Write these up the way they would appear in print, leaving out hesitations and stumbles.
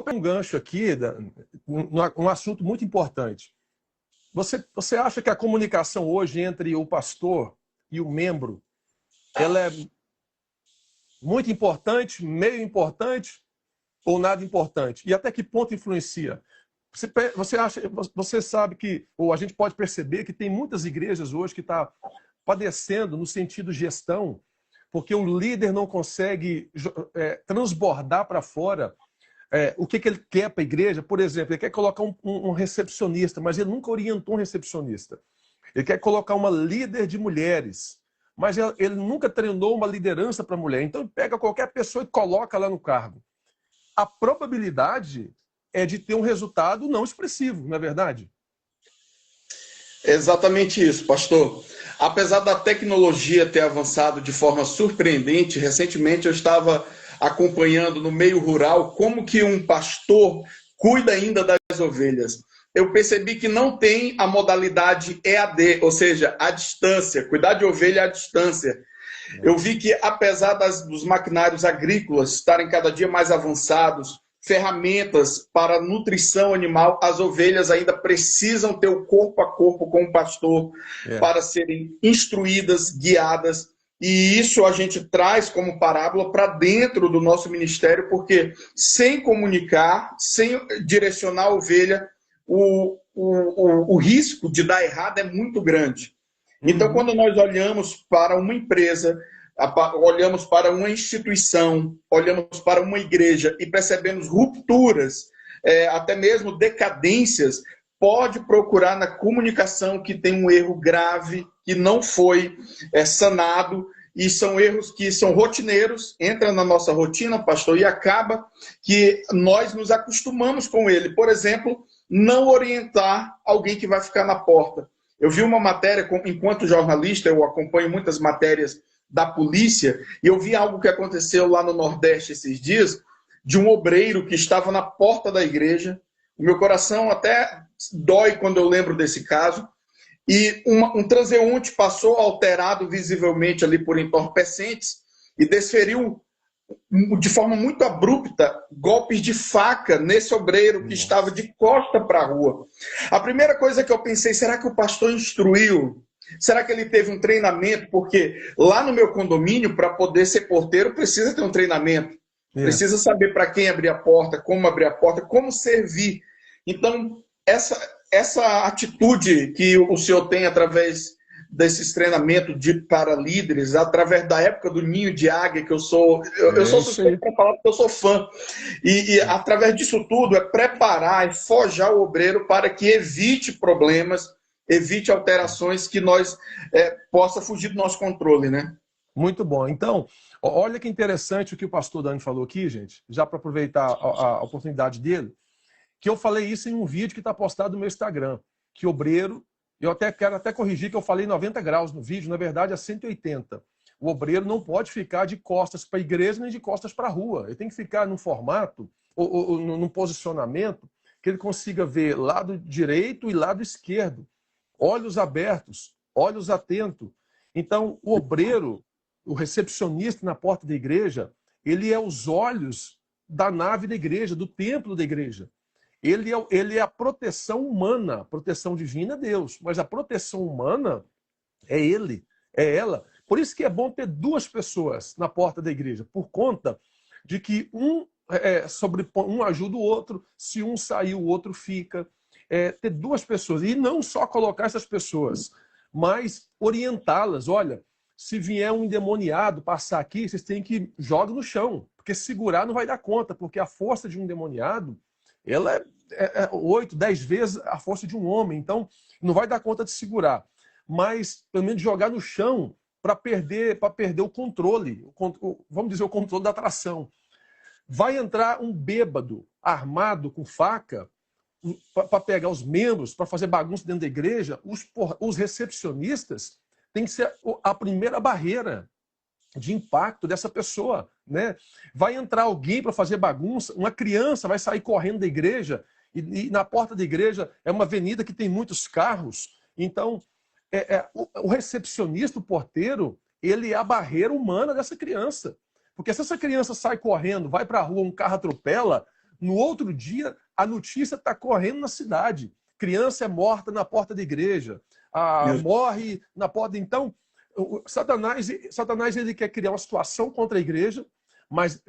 um gancho aqui, um assunto muito importante. Você acha que a comunicação hoje entre o pastor e o membro, ela é muito importante, meio importante ou nada importante? E até que ponto influencia? Você sabe que, ou a gente pode perceber que tem muitas igrejas hoje que estão padecendo no sentido gestão, porque o líder não consegue transbordar para fora o que ele quer para a igreja. Por exemplo, ele quer colocar um recepcionista, mas ele nunca orientou um recepcionista. Ele quer colocar uma líder de mulheres, mas ele nunca treinou uma liderança para mulher. Então ele pega qualquer pessoa e coloca lá no cargo. A probabilidade é de ter um resultado não expressivo, não é verdade? Exatamente isso, pastor. Apesar da tecnologia ter avançado de forma surpreendente, recentemente eu estava acompanhando no meio rural como que um pastor cuida ainda das ovelhas. Eu percebi que não tem a modalidade EAD, ou seja, à distância, cuidar de ovelha à distância. Eu vi que apesar dos maquinários agrícolas estarem cada dia mais avançados, ferramentas para nutrição animal, as ovelhas ainda precisam ter o corpo a corpo com o pastor para serem instruídas, guiadas. E isso a gente traz como parábola para dentro do nosso ministério, porque sem comunicar, sem direcionar a ovelha, o risco de dar errado é muito grande. Então, quando nós olhamos para uma empresa, olhamos para uma instituição, olhamos para uma igreja e percebemos rupturas, até mesmo decadências, pode procurar na comunicação que tem um erro grave, que não foi sanado, e são erros que são rotineiros, entra na nossa rotina, pastor, e acaba que nós nos acostumamos com ele. Por exemplo, não orientar alguém que vai ficar na porta. Eu vi uma matéria, enquanto jornalista, eu acompanho muitas matérias da polícia, e eu vi algo que aconteceu lá no Nordeste esses dias, de um obreiro que estava na porta da igreja. O meu coração até dói quando eu lembro desse caso. E um transeunte passou alterado visivelmente ali por entorpecentes e desferiu de forma muito abrupta golpes de faca nesse obreiro que estava de costa para a rua. A primeira coisa que eu pensei, será que o pastor instruiu? Será que ele teve um treinamento? Porque lá no meu condomínio, para poder ser porteiro, precisa ter um treinamento. Precisa saber para quem abrir a porta, como servir. Então, essa atitude que o senhor tem através desses treinamentos para líderes, através da época do Ninho de Águia, que eu sou suspeito para falar porque eu sou fã. E através disso tudo é preparar e forjar o obreiro para que evite problemas, evite alterações que nós possa fugir do nosso controle, né? Muito bom. Então, olha que interessante o que o pastor Dani falou aqui, gente, já para aproveitar a oportunidade dele, que eu falei isso em um vídeo que está postado no meu Instagram, que obreiro, eu quero corrigir que eu falei 90 graus no vídeo, na verdade é 180. O obreiro não pode ficar de costas para a igreja nem de costas para a rua. Ele tem que ficar num formato, ou num posicionamento, que ele consiga ver lado direito e lado esquerdo. Olhos abertos, olhos atentos. Então, o obreiro, o recepcionista na porta da igreja, ele é os olhos da nave da igreja, do templo da igreja. Ele é a proteção humana, a proteção divina é Deus, mas a proteção humana é ele, é ela. Por isso que é bom ter duas pessoas na porta da igreja, por conta de que um ajuda o outro, se um sair, o outro fica. Ter duas pessoas, e não só colocar essas pessoas, mas orientá-las. Olha, se vier um endemoniado passar aqui, vocês têm que jogar no chão, porque segurar não vai dar conta, porque a força de um endemoniado, ela é 8, 10 vezes a força de um homem, então não vai dar conta de segurar. Mas, pelo menos, jogar no chão para perder o controle, vamos dizer, o controle da atração. Vai entrar um bêbado armado com faca para pegar os membros, para fazer bagunça dentro da igreja, os recepcionistas têm que ser a primeira barreira de impacto dessa pessoa, né? Vai entrar alguém para fazer bagunça, uma criança vai sair correndo da igreja, e na porta da igreja é uma avenida que tem muitos carros, então o recepcionista, o porteiro, ele é a barreira humana dessa criança. Porque se essa criança sai correndo, vai para a rua, um carro atropela, No outro dia, a notícia está correndo na cidade. Criança é morta na porta da igreja, morre na porta. Então, Satanás ele quer criar uma situação contra a igreja, mas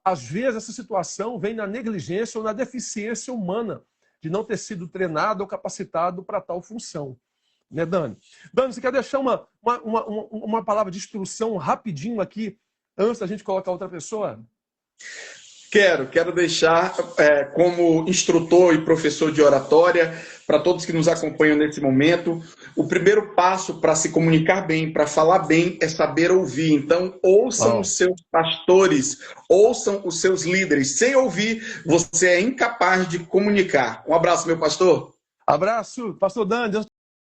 às vezes essa situação vem na negligência ou na deficiência humana de não ter sido treinado ou capacitado para tal função. Né, Dani? Dani, você quer deixar uma palavra de instrução rapidinho aqui, antes da gente colocar outra pessoa? Quero deixar como instrutor e professor de oratória, para todos que nos acompanham nesse momento, o primeiro passo para se comunicar bem, para falar bem, é saber ouvir. Então, ouçam os seus pastores, ouçam os seus líderes. Sem ouvir, você é incapaz de comunicar. Um abraço, meu pastor. Abraço, pastor Dani. Deus